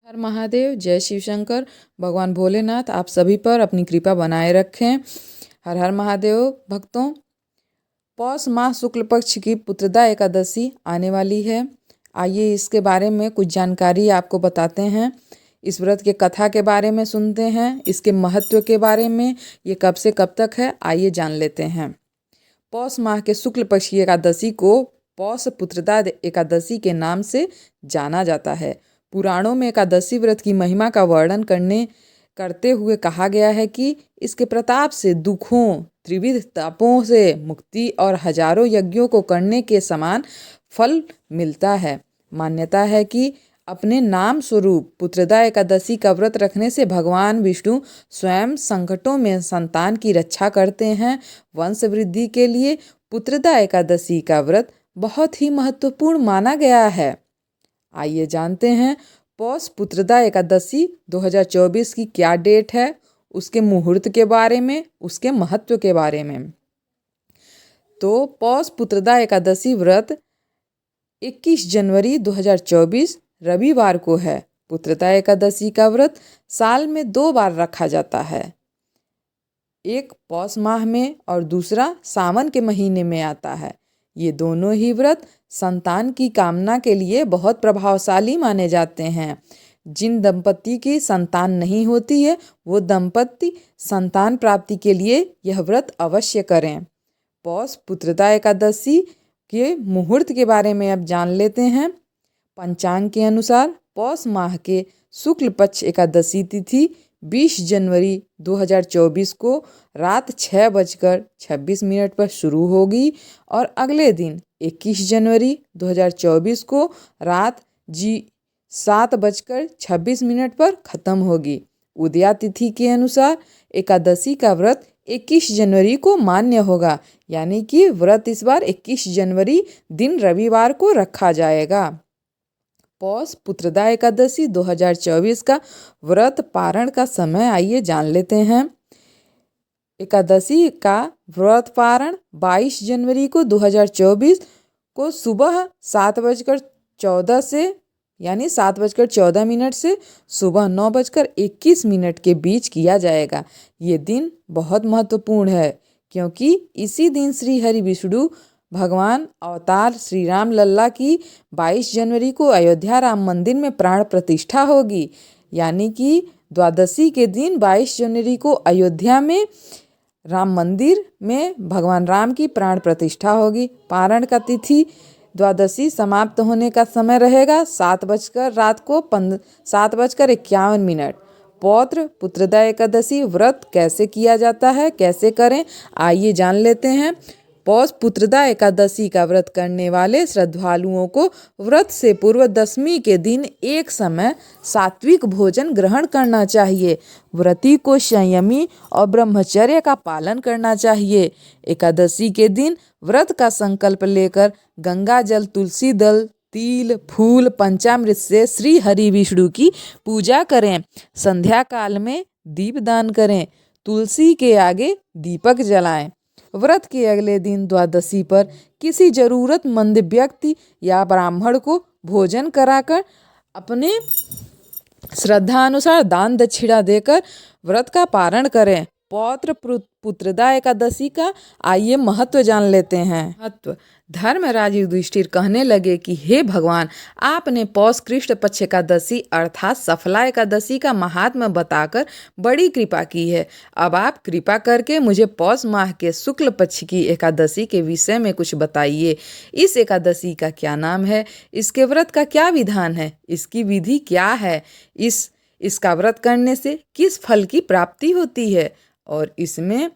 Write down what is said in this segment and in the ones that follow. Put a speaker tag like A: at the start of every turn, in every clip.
A: हर महादेव, जय शिव शंकर। भगवान भोलेनाथ आप सभी पर अपनी कृपा बनाए रखें। हर हर महादेव। भक्तों, पौष माह शुक्ल पक्ष की पुत्रदा एकादशी आने वाली है। आइए इसके बारे में कुछ जानकारी आपको बताते हैं। इस व्रत के कथा के बारे में सुनते हैं, इसके महत्व के बारे में, ये कब से कब तक है, आइए जान लेते हैं। पौष माह के शुक्ल पक्ष की एकादशी को पौष पुत्रदा एकादशी के नाम से जाना जाता है। पुराणों में एकादशी व्रत की महिमा का वर्णन करते हुए कहा गया है कि इसके प्रताप से दुखों, त्रिविध तापों से मुक्ति और हजारों यज्ञों को करने के समान फल मिलता है। मान्यता है कि अपने नाम स्वरूप पुत्रदा एकादशी का व्रत रखने से भगवान विष्णु स्वयं संकटों में संतान की रक्षा करते हैं। वंश वृद्धि के लिए पुत्रदा एकादशी का व्रत बहुत ही महत्वपूर्ण माना गया है। आइए जानते हैं पौष पुत्रदा एकादशी 2024 की क्या डेट है, उसके मुहूर्त के बारे में, उसके महत्व के बारे में। तो पौष पुत्रदा एकादशी व्रत 21 जनवरी 2024 रविवार को है। पुत्रदा एकादशी का व्रत साल में 2 बार रखा जाता है, एक पौष माह में और दूसरा सावन के महीने में आता है। ये दोनों ही व्रत संतान की कामना के लिए बहुत प्रभावशाली माने जाते हैं। जिन दंपति की संतान नहीं होती है, वो दंपति संतान प्राप्ति के लिए यह व्रत अवश्य करें। पौष पुत्रदा एकादशी के मुहूर्त के बारे में अब जान लेते हैं। पंचांग के अनुसार पौष माह के शुक्ल पक्ष एकादशी तिथि 20 जनवरी 2024 को रात 6:26 पर शुरू होगी और अगले दिन 21 जनवरी 2024 को रात 7:26 पर ख़त्म होगी। उदया तिथि के अनुसार एकादशी का व्रत 21 जनवरी को मान्य होगा, यानी कि व्रत इस बार 21 जनवरी दिन रविवार को रखा जाएगा। पौष पुत्रदा एकादशी 2024 का व्रत पारण का समय आइए जान लेते हैं। एकादशी का व्रत पारण 22 जनवरी को 2024 को सुबह 7:14 से यानी 7:14 से सुबह 9:21 के बीच किया जाएगा। ये दिन बहुत महत्वपूर्ण है, क्योंकि इसी दिन श्री हरि विष्णु भगवान अवतार श्री राम लल्ला की 22 जनवरी को अयोध्या राम मंदिर में प्राण प्रतिष्ठा होगी। यानी कि द्वादशी के दिन 22 जनवरी को अयोध्या में राम मंदिर में भगवान राम की प्राण प्रतिष्ठा होगी। पारण का तिथि द्वादशी समाप्त होने का समय रहेगा रात को 7:51। पौत्र पुत्रदा एकादशी व्रत कैसे किया जाता है, कैसे करें, आइए जान लेते हैं। पौष पुत्रदा एकादशी का व्रत करने वाले श्रद्धालुओं को व्रत से पूर्व दशमी के दिन एक समय सात्विक भोजन ग्रहण करना चाहिए। व्रती को संयमी और ब्रह्मचर्य का पालन करना चाहिए। एकादशी के दिन व्रत का संकल्प लेकर गंगा जल, तुलसी दल, तिल, फूल, पंचामृत से श्री हरि विष्णु की पूजा करें। संध्या काल में दीपदान करें। तुलसी के आगे दीपक जलाएं। व्रत के अगले दिन द्वादशी पर किसी जरूरतमंद व्यक्ति या ब्राह्मण को भोजन कराकर अपने श्रद्धा अनुसार दान दक्षिणा देकर व्रत का पारण करें। पौत्र पुत्रदा एकादशी का आइए महत्व जान लेते हैं। महत्व। धर्मराज युधिष्ठिर कहने लगे कि हे भगवान, आपने पौष कृष्ण पक्ष एकादशी अर्थात सफला एकादशी का महात्म्य बताकर बड़ी कृपा की है। अब आप कृपा करके मुझे पौष माह के शुक्ल पक्ष की एकादशी के विषय में कुछ बताइए। इस एकादशी का क्या नाम है, इसके व्रत का क्या विधान है, इसकी विधि क्या है, इसका व्रत करने से किस फल की प्राप्ति होती है और इसमें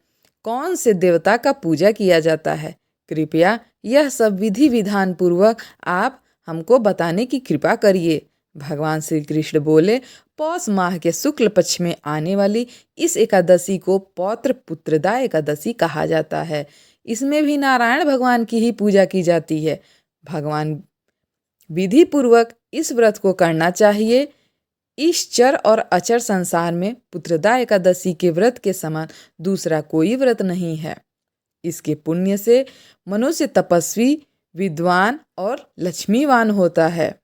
A: कौन से देवता का पूजा किया जाता है। कृपया यह सब विधि विधान पूर्वक आप हमको बताने की कृपा करिए। भगवान श्री कृष्ण बोले, पौष माह के शुक्ल पक्ष में आने वाली इस एकादशी को पौत्र पुत्रदा एकादशी कहा जाता है। इसमें भी नारायण भगवान की ही पूजा की जाती है। भगवान विधि पूर्वक इस व्रत को करना चाहिए। इस चर और अचर संसार में पुत्रदा एकादशी के व्रत के समान दूसरा कोई व्रत नहीं है। इसके पुण्य से मनुष्य तपस्वी, विद्वान और लक्ष्मीवान होता है।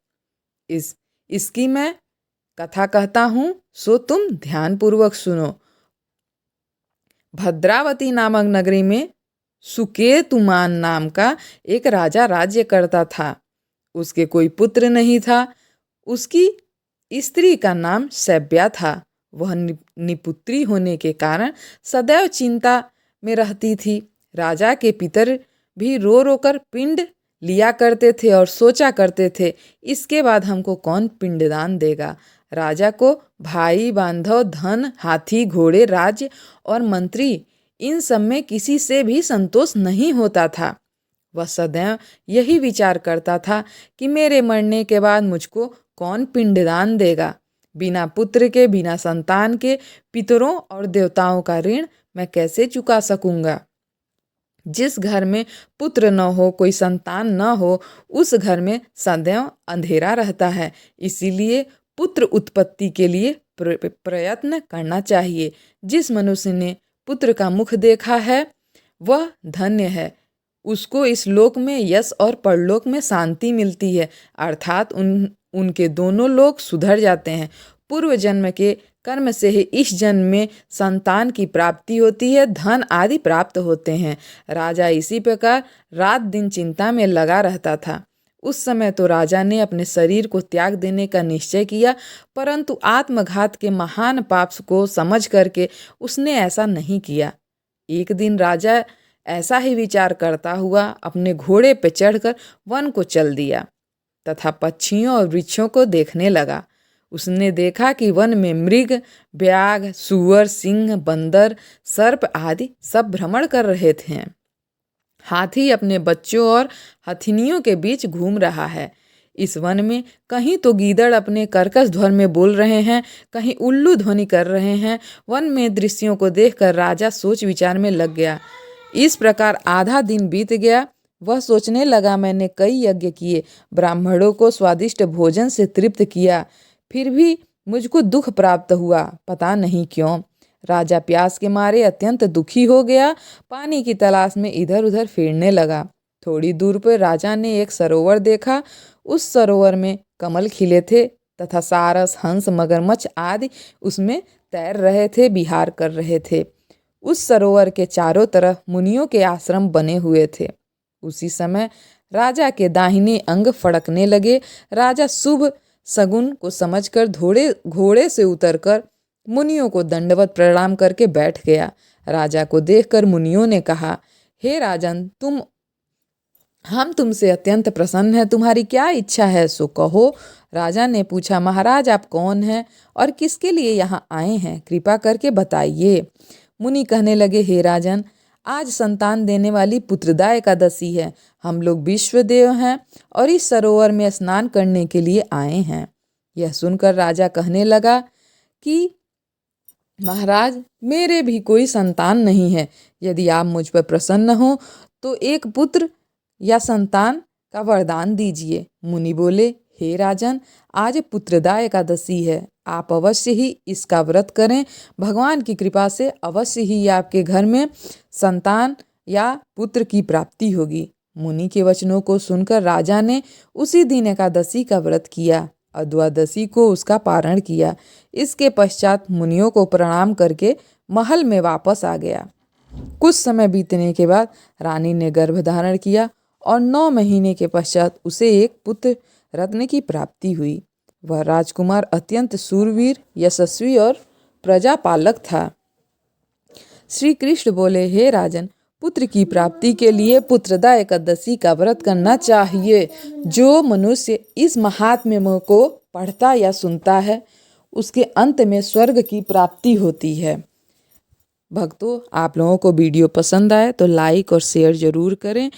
A: इसकी मैं कथा कहता हूँ सो तुम ध्यानपूर्वक सुनो। भद्रावती नामक नगरी में सुकेतुमान नाम का एक राजा राज्य करता था। उसके कोई पुत्र नहीं था। उसकी स्त्री का नाम सैब्या था। वह निपुत्री होने के कारण सदैव चिंता में रहती थी। राजा के पितर भी रो रो कर पिंड लिया करते थे और सोचा करते थे, इसके बाद हमको कौन पिंडदान देगा। राजा को भाई बांधव, धन, हाथी घोड़े, राज्य और मंत्री, इन सब में किसी से भी संतोष नहीं होता था। वह सदैव यही विचार करता था कि मेरे मरने के बाद मुझको कौन पिंडदान देगा। बिना पुत्र के, बिना संतान के पितरों और देवताओं का ऋण मैं कैसे चुका सकूंगा। जिस घर में पुत्र न हो, कोई संतान न हो, उस घर में सदैव अंधेरा रहता है। इसीलिए पुत्र उत्पत्ति के लिए प्रयत्न करना चाहिए। जिस मनुष्य ने पुत्र का मुख देखा है वह धन्य है। उसको इस लोक में यश और परलोक में शांति मिलती है, अर्थात उनके दोनों लोक सुधर जाते हैं। पूर्व जन्म के कर्म से ही इस जन्म में संतान की प्राप्ति होती है, धन आदि प्राप्त होते हैं। राजा इसी प्रकार रात दिन चिंता में लगा रहता था। उस समय तो राजा ने अपने शरीर को त्याग देने का निश्चय किया, परंतु आत्मघात के महान पाप को समझ करके उसने ऐसा नहीं किया। एक दिन राजा ऐसा ही विचार करता हुआ अपने घोड़े पर चढ़कर वन को चल दिया तथा पक्षियों और वृक्षों को देखने लगा। उसने देखा कि वन में मृग, व्याघ, सूअर, सिंह, बंदर, सर्प आदि सब भ्रमण कर रहे थे। हाथी अपने बच्चों और हथिनियों के बीच घूम रहा है। इस वन में कहीं तो गीदड़ अपने कर्कश ध्वर में बोल रहे हैं, कहीं उल्लू ध्वनि कर रहे हैं। वन में दृश्यों को देखकर राजा सोच विचार में लग गया। इस प्रकार आधा दिन बीत गया। वह सोचने लगा, मैंने कई यज्ञ किए, ब्राह्मणों को स्वादिष्ट भोजन से तृप्त किया, फिर भी मुझको दुख प्राप्त हुआ, पता नहीं क्यों। राजा प्यास के मारे अत्यंत दुखी हो गया। पानी की तलाश में इधर उधर फिरने लगा। थोड़ी दूर पर राजा ने एक सरोवर देखा। उस सरोवर में कमल खिले थे तथा सारस, हंस, मगरमच्छ आदि उसमें तैर रहे थे, विहार कर रहे थे। उस सरोवर के चारों तरफ मुनियों के आश्रम बने हुए थे। उसी समय राजा के दाहिने अंग फड़कने लगे। राजा शुभ शगुन को समझकर घोड़े से उतरकर मुनियों को दंडवत प्रणाम करके बैठ गया। राजा को देखकर मुनियों ने कहा, हे राजन, हम तुमसे अत्यंत प्रसन्न हैं, तुम्हारी क्या इच्छा है सो कहो। राजा ने पूछा, महाराज आप कौन हैं और किसके लिए यहाँ आए हैं, कृपा करके बताइए। मुनि कहने लगे, हे राजन, आज संतान देने वाली पुत्रदा एकादशी है। हम लोग विश्वदेव हैं और इस सरोवर में स्नान करने के लिए आए हैं। यह सुनकर राजा कहने लगा कि महाराज, मेरे भी कोई संतान नहीं है। यदि आप मुझ पर प्रसन्न हो तो एक पुत्र या संतान का वरदान दीजिए। मुनि बोले, हे राजन, आज पुत्रदा एकादशी है, आप अवश्य ही इसका व्रत करें। भगवान की कृपा से अवश्य ही आपके घर में संतान या पुत्र की प्राप्ति होगी। मुनि के वचनों को सुनकर राजा ने उसी दिन एकादशी का व्रत किया और द्वादशी को उसका पारण किया। इसके पश्चात मुनियों को प्रणाम करके महल में वापस आ गया। कुछ समय बीतने के बाद रानी ने गर्भ धारण किया और 9 महीने के पश्चात उसे एक पुत्र रत्न की प्राप्ति हुई। वह राजकुमार अत्यंत शूरवीर, यशस्वी और प्रजापालक था। श्री कृष्ण बोले, हे राजन, पुत्र की प्राप्ति के लिए पुत्रदा एकादशी का व्रत करना चाहिए। जो मनुष्य इस महात्म्य को पढ़ता या सुनता है उसके अंत में स्वर्ग की प्राप्ति होती है। भक्तों, आप लोगों को वीडियो पसंद आए तो लाइक और शेयर जरूर करें।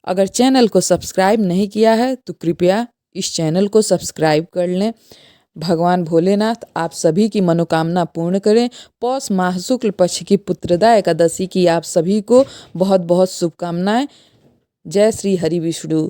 A: अगर चैनल को सब्सक्राइब नहीं किया है तो कृपया इस चैनल को सब्सक्राइब कर लें। भगवान भोलेनाथ आप सभी की मनोकामना पूर्ण करें। पौष माह शुक्ल पक्ष की पुत्रदा एकादशी की आप सभी को बहुत बहुत शुभकामनाएं। जय श्री हरि विष्णु।